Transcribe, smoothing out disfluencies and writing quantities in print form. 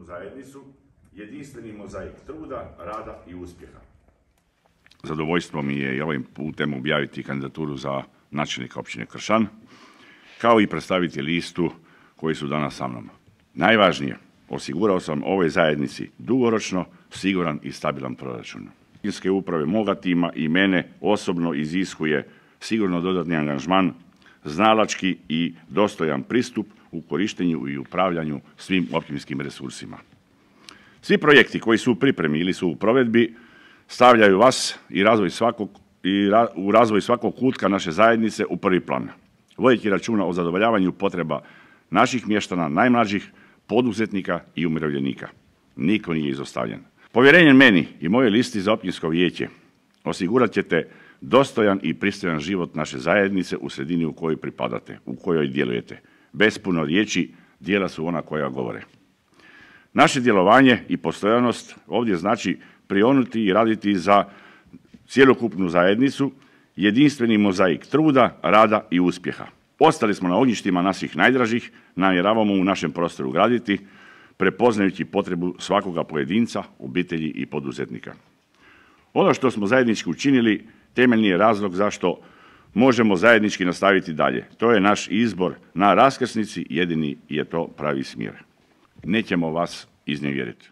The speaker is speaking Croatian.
zajednicu, jedinstveni mozaik truda, rada i uspjeha. Zadovoljstvo mi je i ovim putem objaviti kandidaturu za načelnika općine Kršan, kao i predstaviti listu koji su danas sa mnom. Najvažnije, osigurao sam ovoj zajednici dugoročno, siguran i stabilan proračun. Općinske uprave moga tima i mene osobno iziskuje sigurno dodatni angažman, znalački i dostojan pristup u korištenju i upravljanju svim općinskim resursima. Svi projekti koji su u pripremi ili su u provedbi stavljaju vas i u razvoj svakog kutka naše zajednice u prvi plan, vodeći računa o zadovoljavanju potreba naših mještana, najmlađih, poduzetnika i umirovljenika. Niko nije izostavljen. Povjerenjem meni i mojoj listi za općinsko vijeće osigurat ćete dostojan i pristojan život naše zajednice u sredini u kojoj pripadate, u kojoj djelujete. Bez puno riječi, djela su ona koja govore. Naše djelovanje i postojanost ovdje znači prionuti i raditi za cjelokupnu zajednicu, jedinstveni mozaik truda, rada i uspjeha. Ostali smo na ognjištima naših najdražih, namjeravamo u našem prostoru graditi, prepoznajući potrebu svakoga pojedinca, obitelji i poduzetnika. Ono što smo zajednički učinili temeljni je razlog zašto možemo zajednički nastaviti dalje. To je naš izbor na raskrsnici, jedini je to pravi smjer. Nećemo vas iznevjeriti.